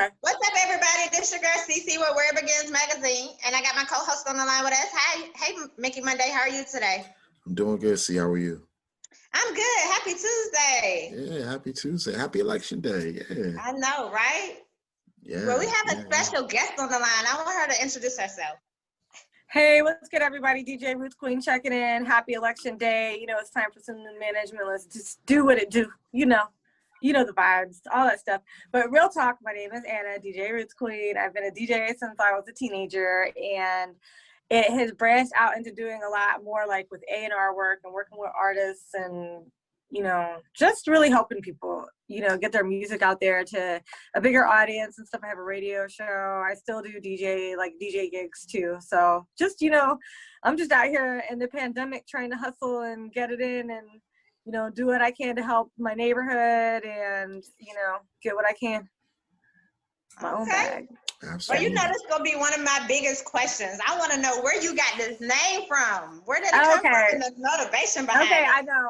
Okay. What's up, everybody? This is your girl, CC with Where It Begins Magazine, and I got my co-host on the line with us. Hi, hey, Mickey Monday. How are you today? I'm doing good. C, how are you? I'm good. Happy Tuesday. Yeah, happy Tuesday. Happy election day. Yeah. I know, right? Yeah. Well, we have a special guest on the line. I want her to introduce herself. Hey, what's good, everybody? DJ Ruth Queen checking in. Happy election day. You know, it's time for some new management. Let's just do what it do. You know the vibes, all that stuff. But real talk, my name is Anna, DJ Ruth Queen. I've been a DJ since I was a teenager, and it has branched out into doing a lot more like with A&R work and working with artists and, you know, just really helping people, you know, get their music out there to a bigger audience and stuff. I have a radio show. I still do DJ gigs too. So just, you know, I'm just out here in the pandemic trying to hustle and get it in and, you know, do what I can to help my neighborhood and, you know, get what I can. My own bag. Absolutely. Well, you know, this is going to be one of my biggest questions. I want to know where you got this name from. Where did it come from and the motivation behind it? Okay, I know.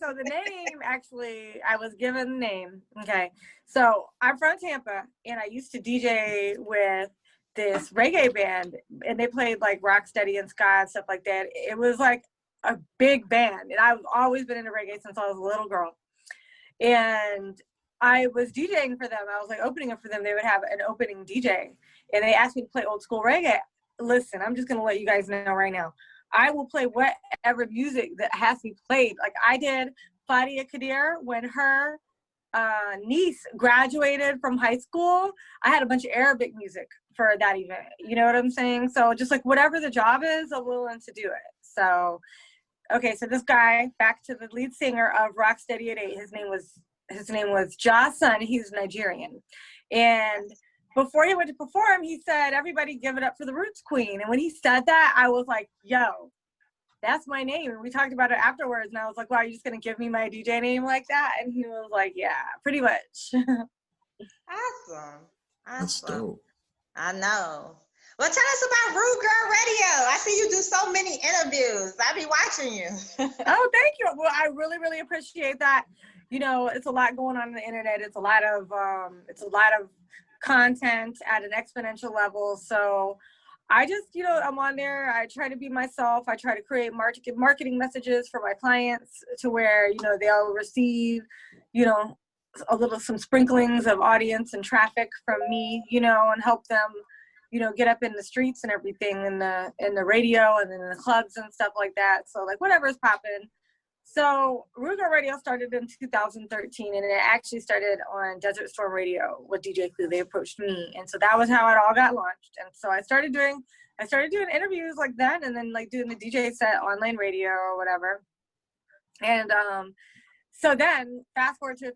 So the name, actually, I was given the name. Okay. So I'm from Tampa, and I used to DJ with this reggae band, and they played like rocksteady and ska and stuff like that. It was like a big band, and I've always been into reggae since I was a little girl. And I was DJing for them. I was like opening up for them. They would have an opening DJ, and they asked me to play old school reggae. Listen, I'm just going to let you guys know right now. I will play whatever music that has to be played. Like I did Fadia Kadir when her niece graduated from high school. I had a bunch of Arabic music for that event. You know what I'm saying? So just like whatever the job is, I'm willing to do it. So, okay, so this guy, back to the lead singer of Rocksteady at 8, his name was Ja Sun. He's Nigerian. And before he went to perform, he said, everybody give it up for the Roots Queen. And when he said that, I was like, yo, that's my name. And we talked about it afterwards. And I was like, wow, are you just going to give me my DJ name like that? And he was like, yeah, pretty much. Awesome. That's dope. I know. Well, tell us about Rude Girl Radio. I see you do so many interviews. I be watching you. Oh, thank you. Well, I really, really appreciate that. You know, it's a lot going on the internet. It's a lot of content at an exponential level. So I just, you know, I'm on there. I try to be myself. I try to create marketing messages for my clients to where, you know, they'll receive, you know, some sprinklings of audience and traffic from me, you know, and help them, you know, get up in the streets and everything in the radio and in the clubs and stuff like that. So like whatever's popping. So Rude Girl Radio started in 2013, and it actually started on Desert Storm Radio with DJ Clue. They approached me, and so that was how it all got launched. And so I started doing interviews like that, and then like doing the DJ set, online radio or whatever. And so then fast forward to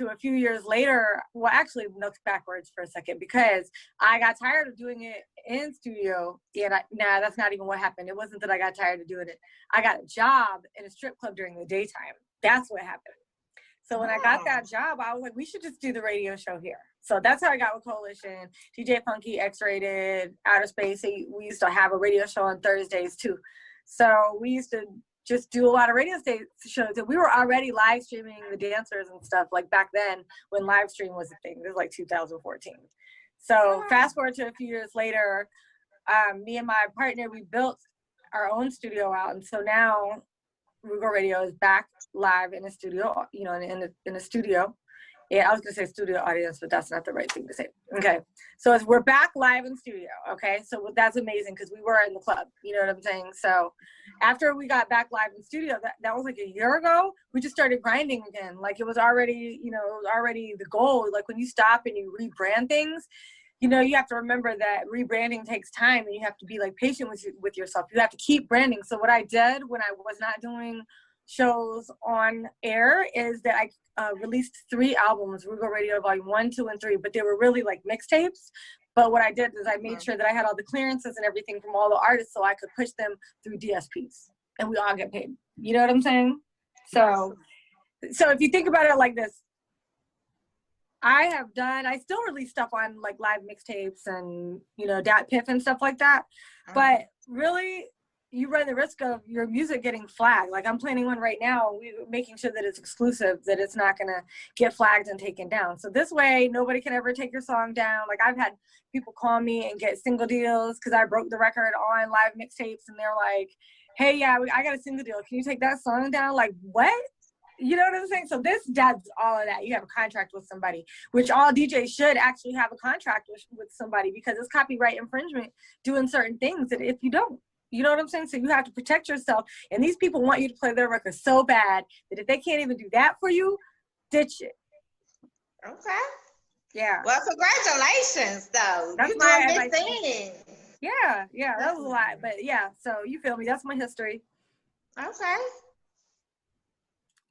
a few years later. Well, actually, look backwards for a second, because I got tired of doing it in studio. And that's not even what happened. It wasn't that I got tired of doing it. I got a job in a strip club during the daytime. That's what happened. So when I got that job, I was like, we should just do the radio show here. So that's how I got with Coalition, DJ Funky, X-Rated, Outer Space. We used to have a radio show on Thursdays too. So we used to just do a lot of radio shows, and we were already live streaming the dancers and stuff like back then when live stream was a thing. This was like 2014. So fast forward to a few years later, me and my partner, we built our own studio out, and so now Rude Girl Radio is back live in the studio, you know, in the studio. Yeah, I was gonna say studio audience, but that's not the right thing to say. Okay, so we're back live in studio. Okay, so that's amazing because we were in the club. You know what I'm saying? So after we got back live in studio, that was like a year ago. We just started grinding again. Like it was already, you know, it was already the goal. Like when you stop and you rebrand things, you know, you have to remember that rebranding takes time, and you have to be like patient with yourself. You have to keep branding. So what I did when I was not doing shows on air is that I released 3 albums, Rude Girl Radio Volume 1, 2, and 3, but they were really like mixtapes. But what I did is I made sure that I had all the clearances and everything from all the artists so I could push them through DSPs, and we all get paid. You know what I'm saying? So if you think about it like this, I still release stuff on like live mixtapes and, you know, Dat Piff and stuff like that. But really, you run the risk of your music getting flagged. Like I'm planning one right now, we're making sure that it's exclusive, that it's not gonna get flagged and taken down. So this way, nobody can ever take your song down. Like I've had people call me and get single deals because I broke the record on live mixtapes, and they're like, "Hey, yeah, I got a single deal. Can you take that song down?" Like what? You know what I'm saying? So this does all of that. You have a contract with somebody, which all DJs should actually have a contract with somebody, because it's copyright infringement doing certain things that if you don't. You know what I'm saying? So you have to protect yourself. And these people want you to play their record so bad that if they can't even do that for you, ditch it. Okay. Yeah. Well, congratulations, though. That's you doing big things. Yeah, that was a lot. But yeah, so you feel me? That's my history. Okay.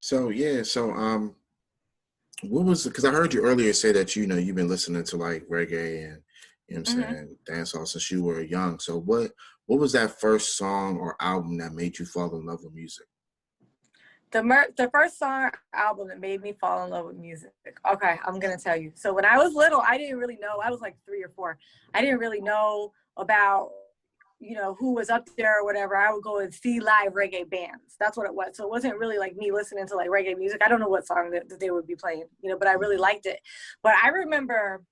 So what was, because I heard you earlier say that you've been listening to like reggae and I'm saying dancehall since you were young. So what was that first song or album that made you fall in love with music? The first song or album that made me fall in love with music. Okay, I'm gonna tell you. So when I was little, I didn't really know. I was like 3 or 4. I didn't really know about who was up there or whatever. I would go and see live reggae bands. That's what it was. So it wasn't really like me listening to like reggae music. I don't know what song that they would be playing, but I really liked it. But I remember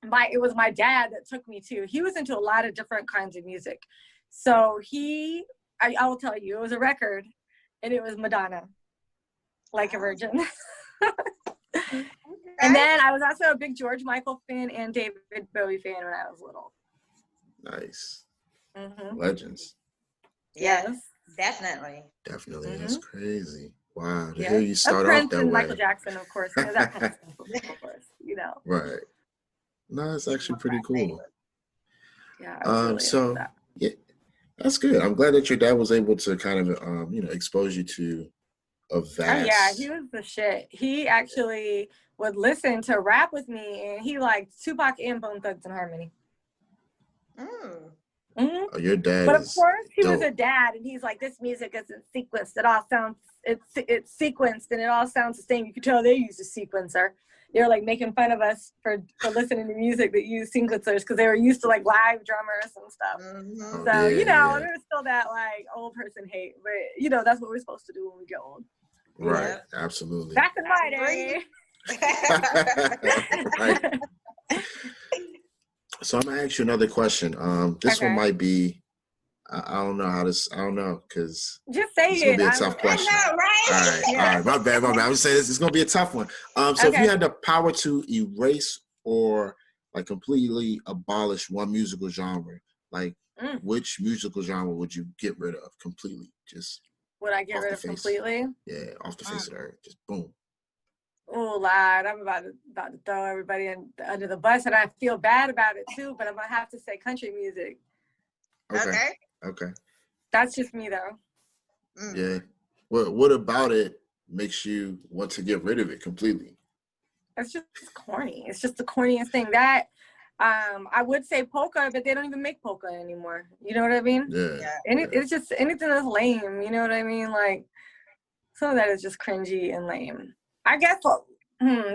it was my dad that took me to. He was into a lot of different kinds of music. So I will tell you, it was a record, and it was Madonna, Like a Virgin. And then I was also a big George Michael fan and David Bowie fan when I was little. Nice. Mm-hmm. Legends. Yes, definitely. That's crazy. Wow, to hear you start Prince off that and way. Michael Jackson, of course, that kind of stuff, of course, Right. No, it's actually pretty cool. Yeah, I was really into that. Yeah, that's good. I'm glad that your dad was able to kind of expose you to a vast. Oh yeah, he was the shit. He actually would listen to rap with me, and he liked Tupac and Bone Thugs and Harmony. Oh, your dad but of is course he dope. was a dad, and he's like, this music isn't sequenced. It all sounds it's sequenced, and it all sounds the same. You could tell they used a sequencer. They were like making fun of us for listening to music that used sequencers, because they were used to like live drummers and stuff. Oh, So yeah. there was still that like old person hate, but that's what we're supposed to do when we get old. Right. Absolutely. Back in my day. Right. So I'm gonna ask you another question. This one might be, I don't know, because just say it's it. gonna be a tough question. I know, right? All right, my bad. I'm just saying this is gonna be a tough one. So if you had the power to erase or like completely abolish one musical genre, like which musical genre would you get rid of completely? Just would I get rid of completely? Yeah, off the face of the earth. Just boom. Oh, Lord, I'm about to throw everybody under the bus, and I feel bad about it too, but I'm gonna have to say country music. Okay. That's just me though. Yeah. What about it makes you want to get rid of it completely? It's just corny. It's just the corniest thing. That I would say polka, but they don't even make polka anymore. You know what I mean? Yeah. It's just anything that's lame. You know what I mean? Like some of that is just cringy and lame. I guess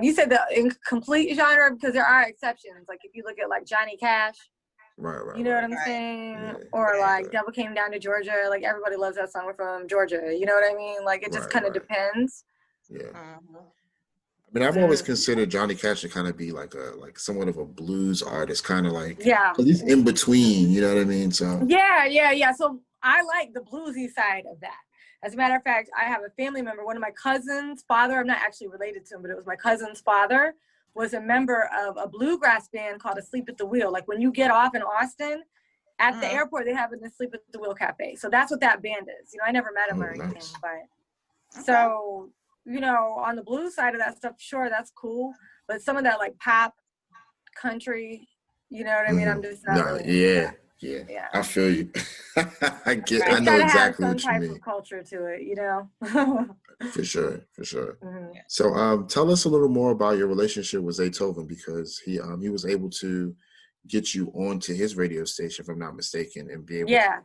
you said the incomplete genre, because there are exceptions. Like if you look at like Johnny Cash, right. You know what I'm saying? Yeah. Or like Devil Came Down to Georgia. Like everybody loves that song from Georgia. You know what I mean? Like it just kind of depends. Yeah. I mean, I've always considered Johnny Cash to kind of be like somewhat of a blues artist, kind of like because he's in between. You know what I mean? So yeah. So I like the bluesy side of that. As a matter of fact, I have a family member, one of my cousin's father, I'm not actually related to him, but it was my cousin's father, was a member of a bluegrass band called Asleep at the Wheel. Like when you get off in Austin, at the airport, they have an Asleep at the Wheel cafe. So that's what that band is. I never met him or anything, but so, on the blues side of that stuff, sure, that's cool. But some of that like pop, country, you know what I mean? I'm just not really. Yeah, I feel you. I It's know gotta exactly have what some you type mean. of culture to it, For sure. Mm-hmm. So, tell us a little more about your relationship with Zaytoven, because he was able to get you onto his radio station, if I'm not mistaken, and be able to have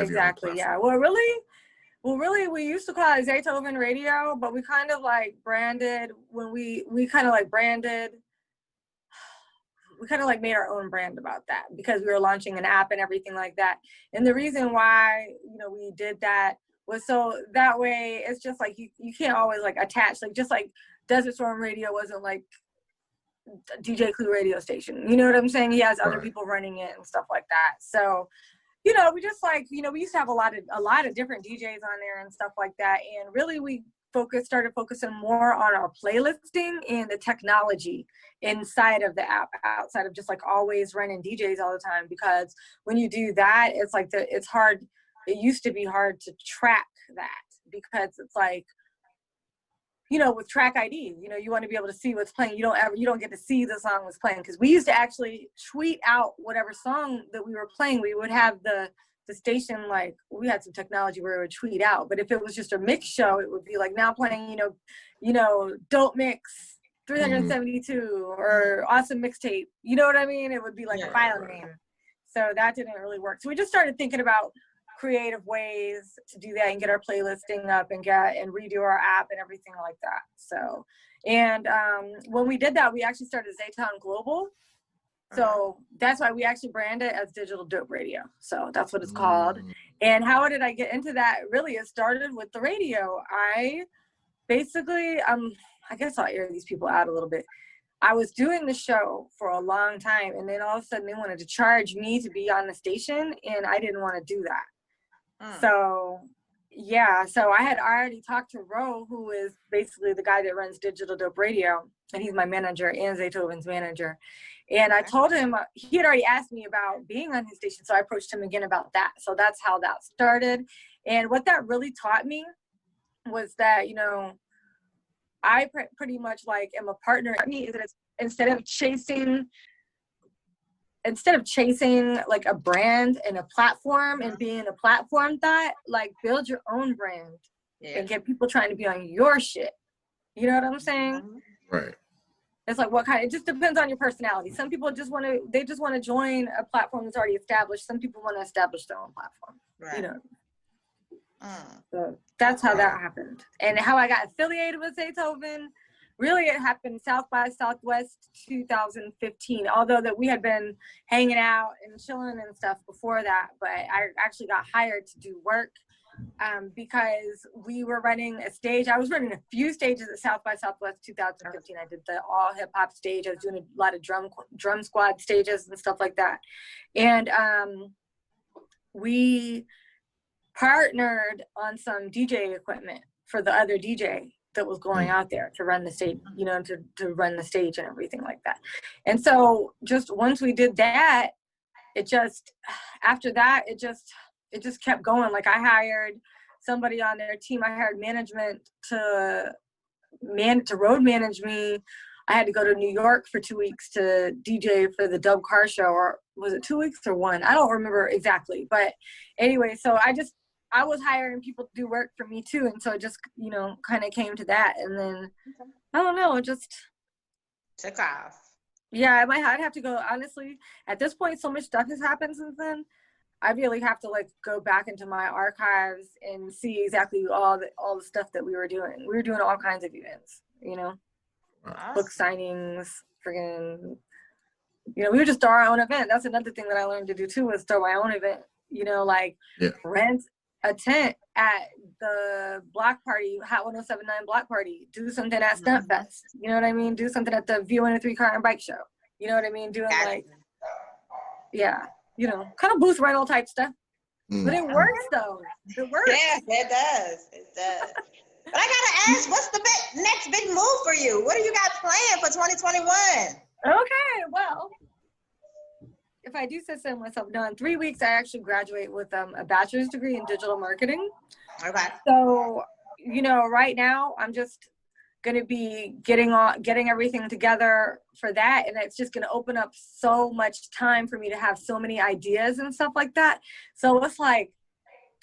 exactly. your own Well, really, we used to call it Zaytoven Radio, but we kind of like branded when we kind of like branded. kind of like made our own brand about that, because we were launching an app and everything like that. And the reason why, you know, we did that was so that way it's just like you can't always like attach, like just like Desert Storm Radio wasn't like DJ Clue radio station, you know what I'm saying? He has other people running it and stuff like that. So, you know, we just like, you know, we used to have a lot of different DJs on there and stuff like that. And really we started focusing more on our playlisting and the technology inside of the app, outside of just like always running DJs all the time. Because when you do that, it's like it's hard. It used to be hard to track that, because it's like, you know, with track ID, you know, you want to be able to see what's playing. You don't get to see the song was playing, because we used to actually tweet out whatever song that we were playing. We would have the station, like, we had some technology where it would tweet out. But if it was just a mix show, it would be like now playing, you know, Dope Mix 372 or Awesome Mixtape. You know what I mean? It would be like a file name. So that didn't really work. So we just started thinking about creative ways to do that and get our playlisting up and redo our app and everything like that. So, and when we did that, we actually started Zaytoven Global. So that's why we actually brand it as Digital Dope Radio. So that's what it's called. And how did I get into that? Really, it started with the radio. I basically, I guess I'll air these people out a little bit. I was doing the show for a long time, and then all of a sudden they wanted to charge me to be on the station, and I didn't want to do that. So, yeah, so I had already talked to Ro, who is basically the guy that runs Digital Dope Radio, and he's my manager and Zaytoven's manager. And I told him, he had already asked me about being on his station, so I approached him again about that. So that's how that started. And what that really taught me was that, you know, I pretty much like am a partner. I mean, instead of chasing like a brand and a platform and being a platform thought, like build your own brand and get people trying to be on your shit. You know what I'm saying? Right. It's like it just depends on your personality. Some people just want to join a platform that's already established. Some people want to establish their own platform. Right. You know. So that's how that happened. And how I got affiliated with Zaytoven, really it happened South by Southwest 2015, although that we had been hanging out and chilling and stuff before that. But I actually got hired to do work because we were running a stage. I was running a few stages at South by Southwest 2015. I did the all hip hop stage. I was doing a lot of drum squad stages and stuff like that. And we partnered on some DJ equipment for the other DJ that was going out there to run the stage, you know, to run the stage and everything like that. And so just once we did that, after that, it just kept going. Like I hired somebody on their team. I hired management to road manage me. I had to go to New York for 2 weeks to DJ for the Dub Car Show, or was it 2 weeks or one? I don't remember exactly. But anyway, so I was hiring people to do work for me too. And so it just, you know, kind of came to that. And then, I don't know, it just took off. Yeah, I'd have to go, honestly, at this point, so much stuff has happened since then. I really have to like go back into my archives and see exactly all the stuff that we were doing. We were doing all kinds of events, you know, book signings, friggin', you know, we would just throw our own event. That's another thing that I learned to do too, was throw my own event, you know, like rent a tent at the block party, Hot 1079 block party, do something at Stunt Fest, you know what I mean? Do something at the V103 car and bike show, you know what I mean? Doing like, you know, kind of booth rental type stuff. But it works though. It works. Yes, it does. It does. But I gotta ask, what's the next big move for you? What do you got planned for 2021? Okay, well, if I do say so myself, no, in 3 weeks I actually graduate with a bachelor's degree in digital marketing. Okay. So, you know, right now I'm just gonna be getting everything together for that, and it's just gonna open up so much time for me to have so many ideas and stuff like that. So it's like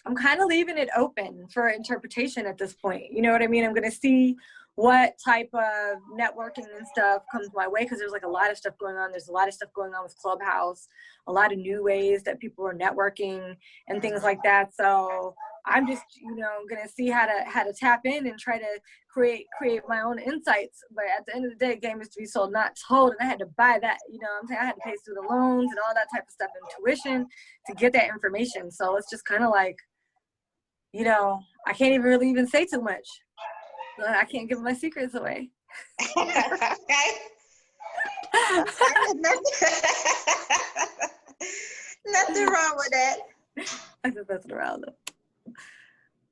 I'm kind of leaving it open for interpretation at this point. You know what I mean? I'm gonna see what type of networking and stuff comes my way, because there's like a lot of stuff going on. There's a lot of stuff going on with Clubhouse, a lot of new ways that people are networking and things like that. So I'm just, gonna see how to tap in and try to create my own insights. But at the end of the day, game is to be sold, not told. And I had to buy that, I'm saying? I had to pay student loans and all that type of stuff and tuition to get that information. So it's just kind of like, I can't even really say too much. I can't give my secrets away. Okay. Nothing wrong with that. I just messing around though.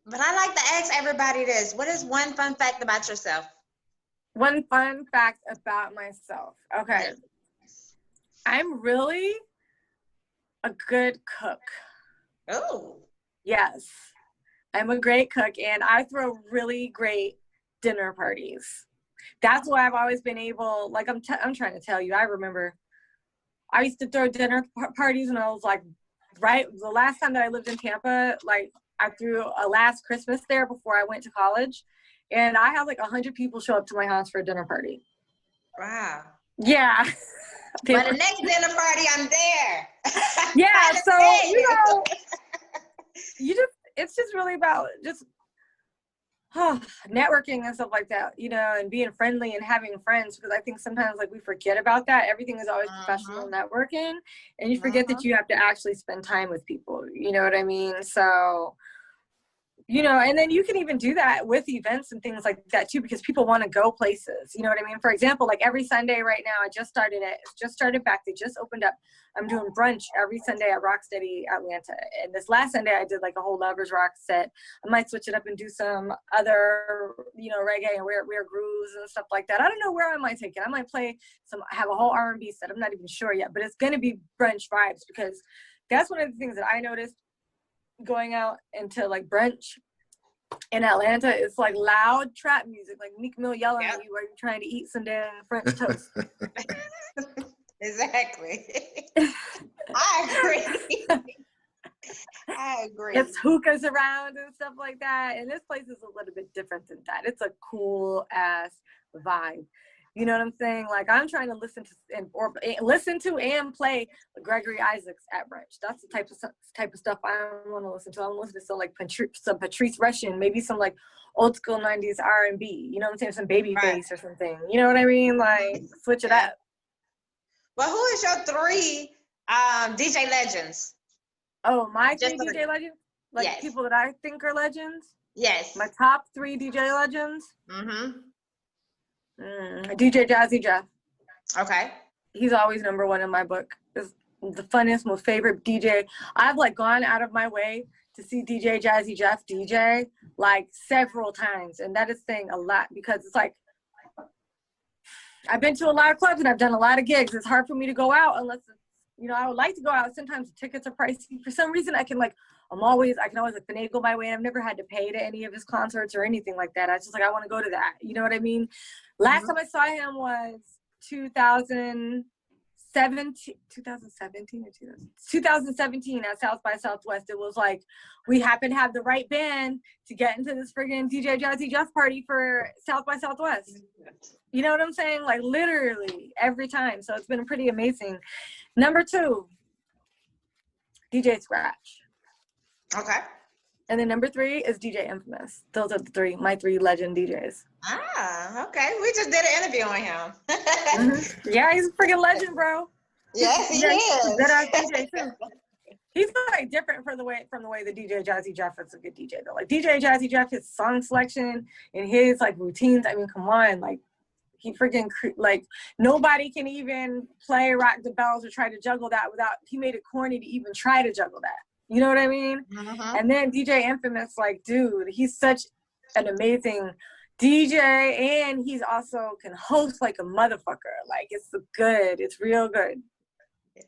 But I like to ask everybody this. What is one fun fact about yourself? One fun fact about myself. Okay. I'm really a good cook. Oh. Yes. I'm a great cook, and I throw really great dinner parties. That's why I've always been able, like I'm trying to tell you, I remember I used to throw dinner parties when I was like, right, the last time that I lived in Tampa, like I threw a last Christmas there before I went to college, and I had like 100 people show up to my house for a dinner party. Wow. Yeah. By the next dinner party, I'm there. Yeah, so, it's just really about just networking and stuff like that, and being friendly and having friends, because I think sometimes like we forget about that. Everything is always professional networking, and you forget that you have to actually spend time with people. You know what I mean? So, and then you can even do that with events and things like that too, because people want to go places. You know what I mean? For example, like every Sunday right now, it's just started back. They just opened up. I'm doing brunch every Sunday at Rocksteady Atlanta. And this last Sunday, I did like a whole Lovers Rock set. I might switch it up and do some other, reggae and weird grooves and stuff like that. I don't know where I might take it. I might have a whole R&B set. I'm not even sure yet, but it's going to be brunch vibes, because that's one of the things that I noticed going out into like brunch in Atlanta. It's like loud trap music, like Meek Mill yelling at you while you're trying to eat some damn French toast. Exactly. I agree. It's hookahs around and stuff like that, and this place is a little bit different than that. It's a cool ass vibe. You know what I'm saying? Like, I'm trying to listen to and play Gregory Isaacs at brunch. That's the type of stuff I want to listen to. I want to listen to some Patrice Rushen, maybe some like old school 90s R&B. You know what I'm saying? Some Babyface or something. You know what I mean? Like, switch it up. Well, who is your 3 DJ legends? Oh, my 3 DJ legends? Like people that I think are legends? Yes. My top 3 DJ legends? Mm-hmm. DJ Jazzy Jeff. Okay. He's always number 1 in my book. Is the funniest, most favorite DJ. I've like gone out of my way to see DJ Jazzy Jeff DJ like several times, and that is saying a lot, because it's like I've been to a lot of clubs and I've done a lot of gigs. It's hard for me to go out unless it's, I would like to go out. Sometimes the tickets are pricey. For some reason, I can always like finagle my way. And I've never had to pay to any of his concerts or anything like that. I just I want to go to that. You know what I mean? Last time I saw him was 2017 at South by Southwest. It was like we happened to have the right band to get into this friggin' DJ Jazzy Jeff party for South by Southwest. You know what I'm saying? Like literally every time. So it's been pretty amazing. Number 2, DJ Scratch. Okay. And then number 3 is DJ Infamous. Those are my 3 legend DJs. Ah, okay. We just did an interview on him. Yeah, he's a freaking legend, bro. Yes, he is. Good DJ too. He's like different from the way the DJ Jazzy Jeff is a good DJ though. Like DJ Jazzy Jeff, his song selection and his like routines. I mean, come on, like he freaking like nobody can even play Rock the Bells or try to juggle that without. He made it corny to even try to juggle that. You know what I mean? Mm-hmm. And then DJ Infamous, like, dude, he's such an amazing DJ, and he's also can host like a motherfucker. Like, it's real good.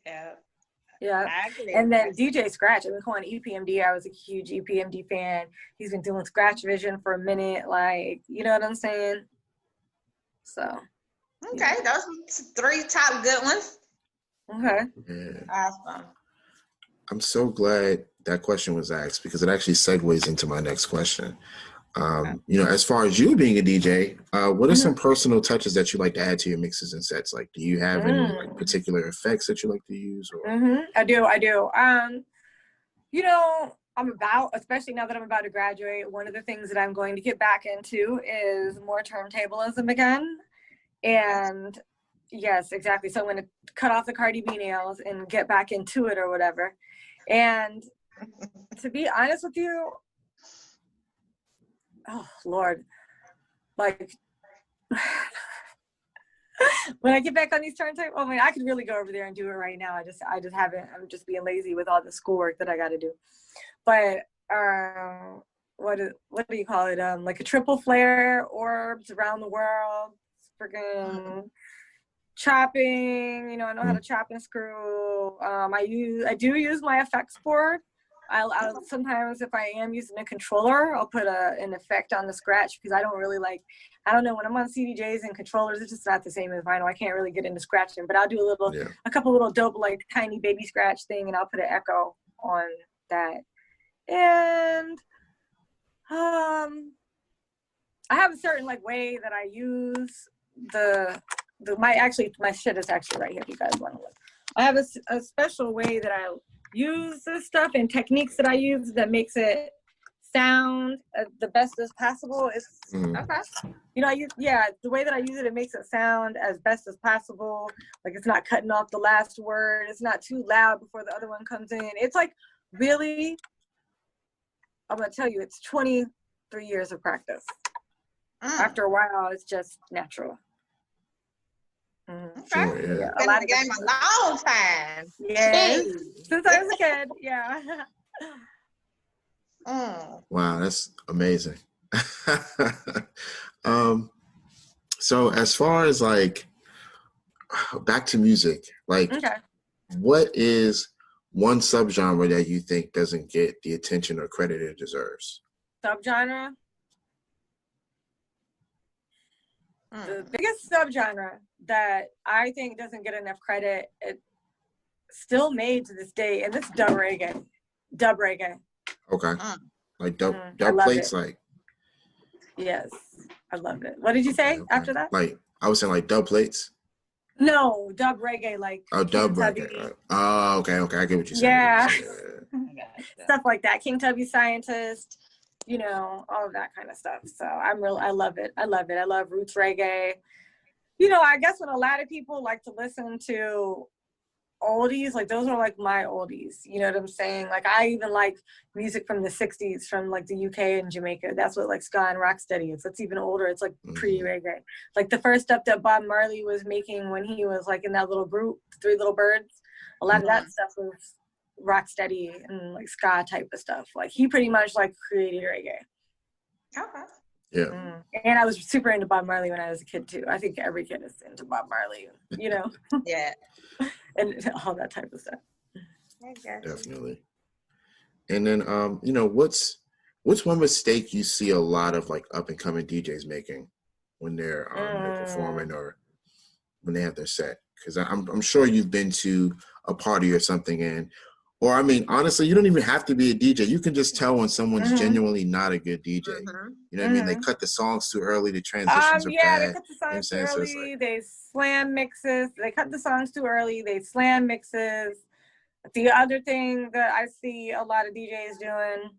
Yeah. Yeah. And then DJ Scratch, I've been calling EPMD. I was a huge EPMD fan. He's been doing Scratch Vision for a minute. Like, you know what I'm saying? So. Okay, yeah. Those 3 top good ones. Okay. Yeah. Awesome. I'm so glad that question was asked, because it actually segues into my next question. As far as you being a DJ, what are some personal touches that you like to add to your mixes and sets? Like, do you have any particular effects that you like to use? Or? I do. especially now that I'm about to graduate, one of the things that I'm going to get back into is more turntablism again. And yes, exactly. So I'm going to cut off the Cardi B nails and get back into it or whatever. And to be honest with you, oh Lord, like when I get back on these turntables, I mean, I could really go over there and do it right now. I just haven't. I'm just being lazy with all the schoolwork that I got to do. But what do you call it? Like a triple flare, orbs around the world, freaking chopping. You know, I know how to chop and screw. I do use my effects board. I'll sometimes, if I am using a controller, I'll put an effect on the scratch, because I don't know, when I'm on CDJs and controllers, it's just not the same as vinyl. I can't really get into scratching, but I'll do a couple little dope, like tiny baby scratch thing, and I'll put an echo on that. And I have a certain like way that I use my shit is actually right here if you guys want to look. I have a special way that I use this stuff and techniques that I use that makes it sound the best as possible. Okay. You know, the way that I use it, it makes it sound as best as possible. Like it's not cutting off the last word. It's not too loud before the other one comes in. It's like really, I'm going to tell you, it's 23 years of practice. After a while, it's just natural. Okay. Sure, yeah. Been in the game a long time. Yes. Since I was a kid, yeah. Wow, that's amazing. So as far as like back to music, like what is one subgenre that you think doesn't get the attention or credit it deserves? Subgenre? The biggest subgenre that I think doesn't get enough credit, it's still made to this day, and it's dub reggae. Dub reggae. Okay. Like dub plates, like. Yes, I love it. What did you say after that? Like I was saying, like dub plates. No, dub reggae, like. Oh, dub reggae. Right. Oh, okay. I get what you're saying. Yeah. Stuff like that. King Tubby Scientist. You know, all of that kind of stuff. So I love it. I love roots reggae. You know, I guess when a lot of people like to listen to oldies, like those are like my oldies. You know what I'm saying? Like I even like music from the 60s from like the UK and Jamaica. That's what like ska and rocksteady is. It's even older. It's like pre-reggae. Like the first stuff that Bob Marley was making when he was like in that little group, Three Little Birds, a lot of that stuff was rocksteady and like ska type of stuff. Like he pretty much like created reggae. Okay. Yeah. And I was super into Bob Marley when I was a kid too. I think every kid is into Bob Marley, you know. Yeah. And all that type of stuff. Definitely. And then you know, what's one mistake you see a lot of like up and coming DJs making when they're performing or when they have their set? Because I'm sure you've been to a party or something, or I mean, honestly, you don't even have to be a DJ. You can just tell when someone's genuinely not a good DJ. You know what I mean? They cut the songs too early. The transitions are bad. They cut the songs too early. They slam mixes. They cut the songs too early. They slam mixes. The other thing that I see a lot of DJs doing,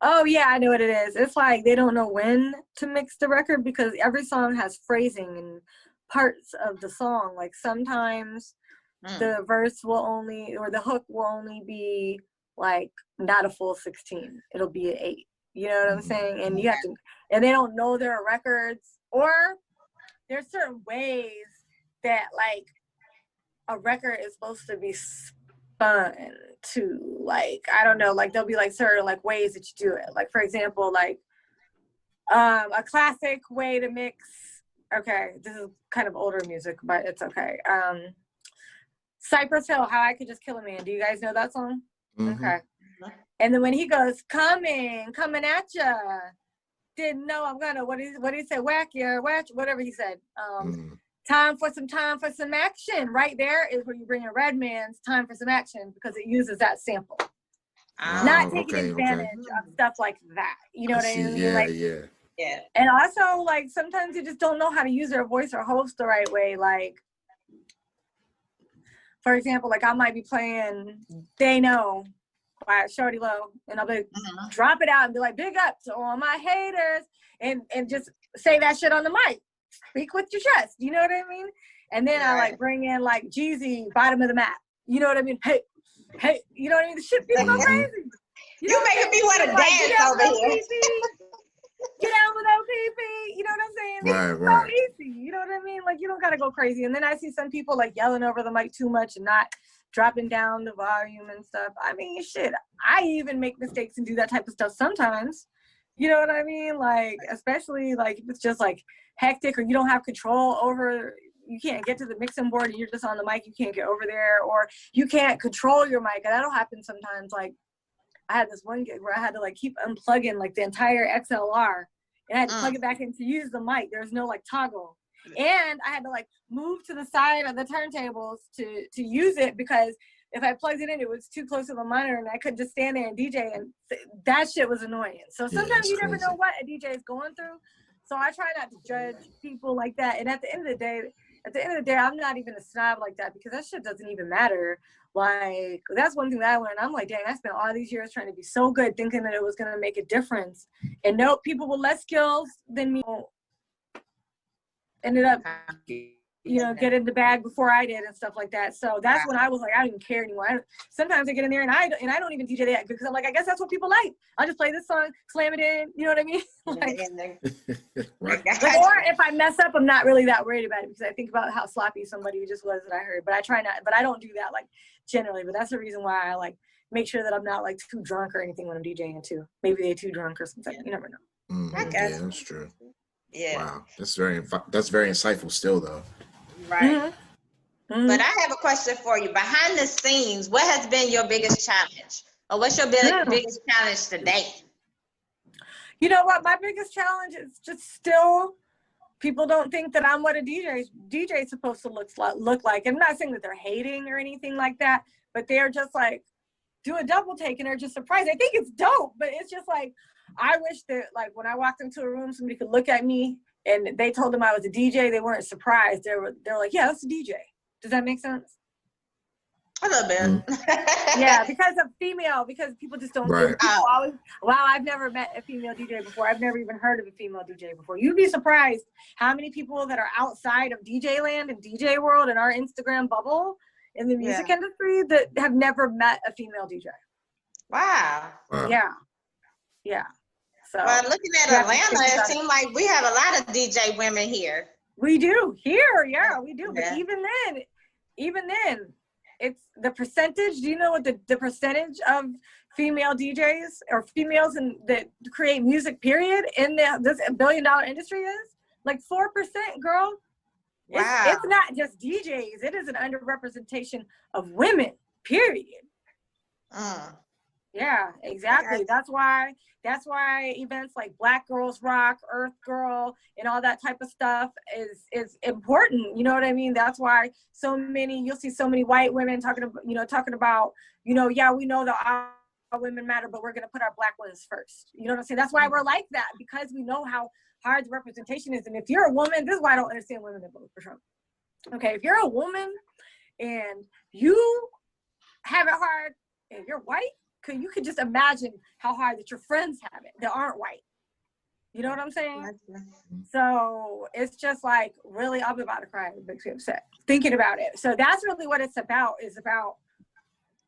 I know what it is. It's like they don't know when to mix the record because every song has phrasing and parts of the song. Like sometimes the verse will only, or the hook will only be like not a full 16. It'll be an 8. You know what I'm saying? And you have to, and they don't know their records, or there's certain ways that like a record is supposed to be spun to, like, I don't know, like there'll be like certain like ways that you do it. Like for example, like a classic way to mix, okay, this is kind of older music, but it's okay. Cypress Hill, How I Could Just Kill a Man. Do you guys know that song? Okay. And then when he goes, coming at ya, didn't know I'm gonna, what did he say? Whack ya, whatever he said. Time for some action. Right there is where you bring in Redman's Time for Some Action, because it uses that sample. Not taking advantage of stuff like that. You know what I mean? Yeah, like, yeah. And also, like, sometimes you just don't know how to use their voice or host the right way. Like for example, like I might be playing They Know by Shorty Low, and I'll be drop it out and be like, big up to all my haters, and just say that shit on the mic. Speak with your chest, you know what I mean? And then I like bring in like Jeezy, Bottom of the Map, you know what I mean? Hey, you know what I mean? The shit people go crazy. You making me want to dance over here. Get out with OPP, you know what I'm saying? Right. So easy, you know what I mean? Like, you don't gotta go crazy. And then I see some people like yelling over the mic too much and not dropping down the volume and stuff. I mean, shit, I even make mistakes and do that type of stuff sometimes. You know what I mean? Like, especially like if it's just like hectic or you don't have control over, you can't get to the mixing board and you're just on the mic, you can't get over there, or you can't control your mic. And that'll happen sometimes. Like, I had this one gig where I had to like keep unplugging like the entire XLR, and I had to plug it back in to use the mic. There's no like toggle, and I had to like move to the side of the turntables to use it, because if I plugged it in, it was too close to the monitor, and I couldn't just stand there and DJ, and that shit was annoying. So sometimes you never know what a DJ is going through. So I try not to judge people like that. And at the end of the day, I'm not even a snob like that, because that shit doesn't even matter. Like, that's one thing that I learned. I'm like, dang, I spent all these years trying to be so good, thinking that it was going to make a difference. And no, people with less skills than me ended up, get in the bag before I did and stuff like that. So that's when I was like, I don't even care anymore. Sometimes I get in there and I don't even DJ that good, because I'm like, I guess that's what people like. I'll just play this song, slam it in. You know what I mean? Or if I mess up, I'm not really that worried about it, because I think about how sloppy somebody just was that I heard. But I try not. But I don't do that like generally. But that's the reason why I like make sure that I'm not like too drunk or anything when I'm DJing too. Maybe they're too drunk or something. You never know. I guess. Yeah, that's true. Yeah. Wow, that's very insightful still though. Right. But I have a question for you. Behind the scenes, what has been your biggest challenge? Or what's your biggest challenge to date? You know what? My biggest challenge is just still, people don't think that I'm what a DJ is supposed to look like. I'm not saying that they're hating or anything like that, but they're just like, do a double take and they're just surprised. I think it's dope, but it's just like, I wish that like when I walked into a room, somebody could look at me and they told them I was a DJ. They weren't surprised. They were like, yeah, that's a DJ. Does that make sense? A little bit. Yeah, because people just don't think. Wow, I've never met a female DJ before. I've never even heard of a female DJ before. You'd be surprised how many people that are outside of DJ land and DJ world and our Instagram bubble in the music industry that have never met a female DJ. Wow. Yeah. So, well, looking at Atlanta, it seems like we have a lot of DJ women here. We do here, we do. But even then, it's the percentage. Do you know what the percentage of female DJs or females that create music, period, in this $1 billion industry is? Like 4%, girl. Wow. It's not just DJs. It is an underrepresentation of women, period. Yeah, exactly. That's why events like Black Girls Rock, Earth Girl, and all that type of stuff is important. You know what I mean? That's why you'll see so many white women talking about, we know that all women matter, but we're going to put our Black ones first. You know what I'm saying? That's why we're like that, because we know how hard the representation is. And if you're a woman, this is why I don't understand women that vote for Trump. Okay, if you're a woman and you have it hard and you're white, you could just imagine how hard that your friends have it that aren't white. You know what I'm saying? So it's just like, really, I'm about to cry. It makes me upset thinking about it. So that's really what it's about, is about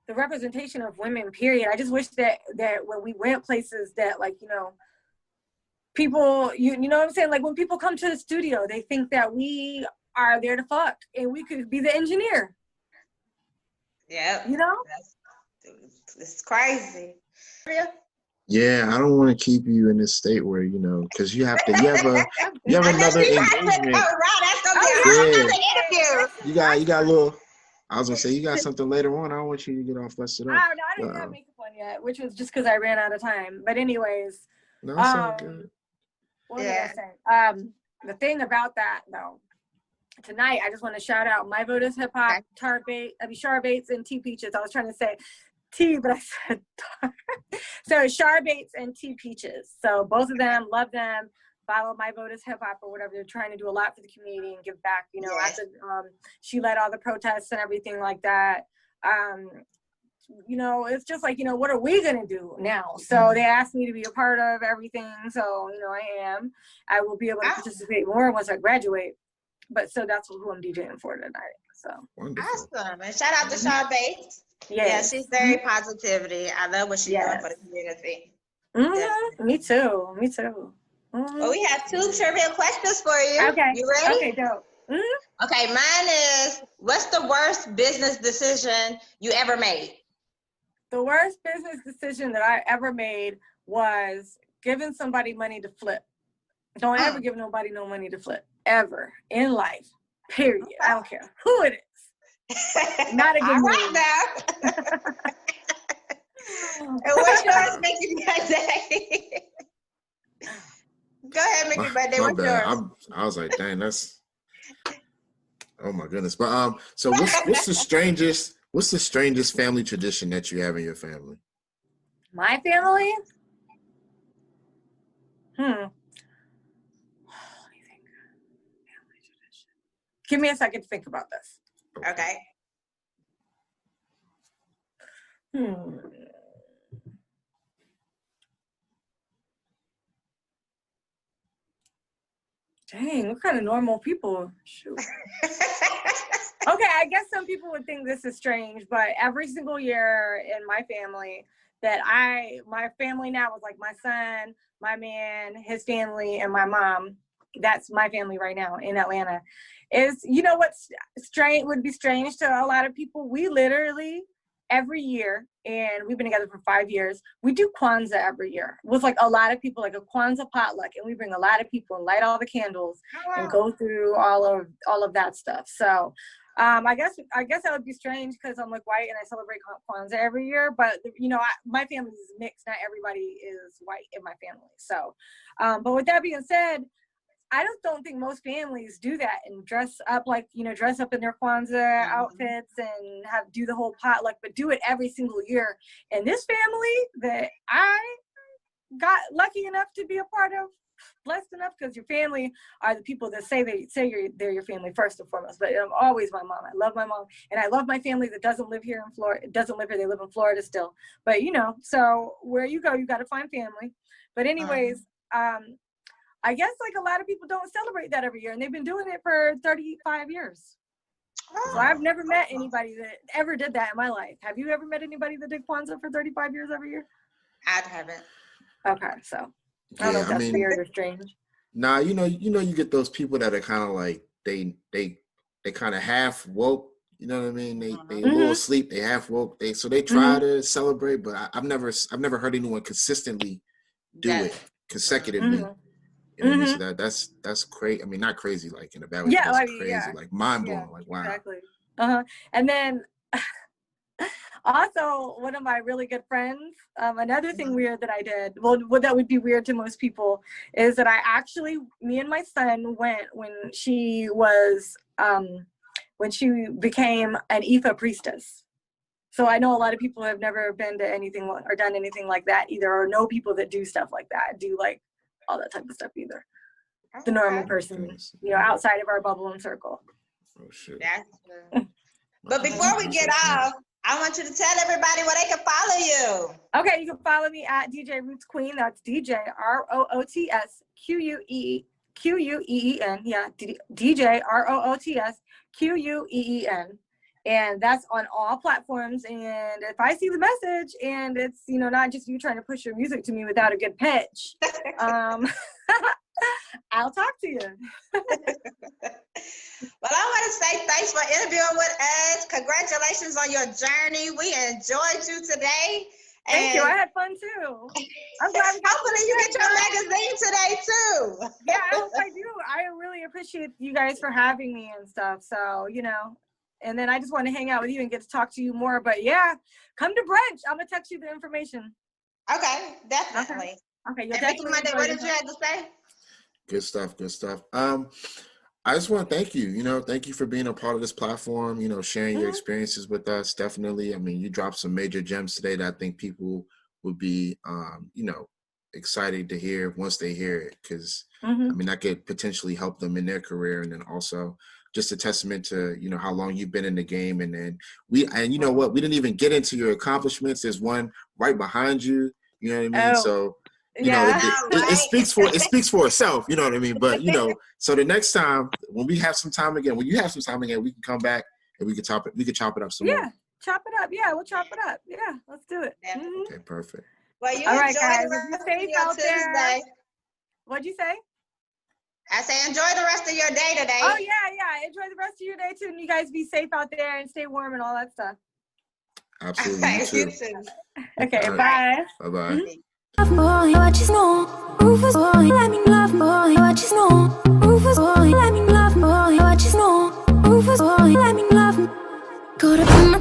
the representation of women, period. I just wish that when we went places that, like, people, you know what I'm saying? Like when people come to the studio, they think that we are there to fuck and we could be the engineer. Yeah. You know? It's crazy. Yeah, I don't want to keep you in this state where, because you have another engagement. That's gonna be another interview. You got a little. I was gonna say you got something later on. I don't want you to get all flushed up. I didn't have makeup on yet, which was just because I ran out of time. But anyways, no, it's all good. What was I saying? The thing about that though, tonight I just want to shout out My Vote is Hip Hop, Char Bates and T Peaches. I was trying to say T, but I said Tar. So Char Bates and T Peaches. So both of them, love them. follow My Vote is Hip Hop or whatever. They're trying to do a lot for the community and give back. You know, Yes. after she led all the protests and everything like that. You know, it's just like, you know, what are we going to do now? So they asked me to be a part of everything. So, you know, I am. I will be able to participate more once I graduate. But so that's who I'm DJing for tonight. So wonderful. Awesome. And shout out to Shaw Bates. Yes. Yeah, she's very positivity. I love what she's doing for the community. Me too. Me too. Well, we have 2 trivia questions for you. Okay. You ready? Okay, dope. Okay, mine is, what's the worst business decision you ever made? The worst business decision that I ever made was giving somebody money to flip. Don't ever give nobody no money to flip, ever, in life, period. I don't care who it is. Not a good move. All right now. And what's yours, Mickey Birthday? Go ahead, Mickey Birthday. What's yours? I was like, dang, that's, oh my goodness. But so what's the strangest family tradition that you have in your family? My family? Let me think. Family tradition. Give me a second to think about this. Okay. Dang, what kind of normal people? Shoot. Okay, I guess some people would think this is strange, but every single year in my family my family now is like my son, my man, his family, and my mom. That's my family right now in Atlanta. Is, you know what's strange, would be strange to a lot of people? We literally every year, and we've been together for 5 years, we do Kwanzaa every year with like a lot of people, like a Kwanzaa potluck, and we bring a lot of people and light all the candles and go through all of that stuff. So I guess that would be strange because I'm like white and I celebrate Kwanzaa every year, but you know, my family is mixed. Not everybody is white in my family. So, but with that being said, I just don't think most families do that and dress up like, you know, dress up in their Kwanzaa outfits and do the whole potluck, but do it every single year. And this family that I got lucky enough to be a part of, blessed enough, because your family are the people that say they're your family first and foremost. But I'm always my mom. I love my mom, and I love my family that doesn't live here in Florida. Doesn't live here. They live in Florida still. But you know, so where you go, you got to find family. But anyways, I guess like a lot of people don't celebrate that every year, and they've been doing it for 35 years. So I've never met anybody that ever did that in my life. Have you ever met anybody that did Kwanzaa for 35 years every year? I haven't. Okay, so I don't know if that's weird or strange. Nah, you know, you get those people that are kind of like they kind of half woke. You know what I mean? They a little asleep, they half woke. So they try to celebrate, but I've never heard anyone consistently do it consecutively. You know, so that's crazy. I mean, not crazy like in a bad way. Yeah, that's crazy, like mind blowing. Like wow. Exactly. And then also one of my really good friends. Another thing weird that I did. Well, that would be weird to most people is that me and my son went when she became an Ifa priestess. So I know a lot of people have never been to anything or done anything like that either, or know people that do stuff like that, do like all that type of stuff either. The normal person, you know, outside of our bubble and circle. Oh shit. That's true. But before we get off, I want you to tell everybody where they can follow you. Okay, you can follow me at DJ Roots Queen. That's DJ ROOTSQUEEN. Yeah, DJ ROOTSQUEEN. And that's on all platforms. And if I see the message and it's, you know, not just you trying to push your music to me without a good pitch, I'll talk to you. Well, I want to say thanks for interviewing with us. Congratulations on your journey. We enjoyed you today. Thank you. I had fun too. I'm glad. Hopefully you get your magazine today too. Yeah, I hope I do. I really appreciate you guys for having me and stuff. So, you know, and then I just want to hang out with you and get to talk to you more. But yeah, come to brunch. I'm going to text you the information. Okay, definitely. Okay, you'll definitely. Monday, what did you have to say? Good stuff. Good stuff. I just want to thank you. You know, thank you for being a part of this platform. You know, sharing your experiences with us. Definitely. I mean, you dropped some major gems today that I think people would be, you know, excited to hear once they hear it, because I mean, that could potentially help them in their career, and then also just a testament to, you know, how long you've been in the game. And then you know what, we didn't even get into your accomplishments. There's one right behind you. You know what I mean? So, you know, it speaks for itself. You know what I mean? But, you know, so the next time when we have some time again, when you have some time again, we can come back and we can chop it up some more. Yeah, chop it up. Yeah, we'll chop it up. Yeah, let's do it. Okay, perfect. Well, you all right, enjoy guys. the rest Be safe of your out Tuesday. there. What'd you say? I say enjoy the rest of your day today. Oh, yeah. Enjoy the rest of your day, too. And you guys be safe out there and stay warm and all that stuff. Absolutely. You too. Okay, bye. Bye-bye. Love boy, what you know? Rufus boy, let me love boy, what you know? Rufus boy, let me love boy, what you know? Rufus boy, let me love. Go to my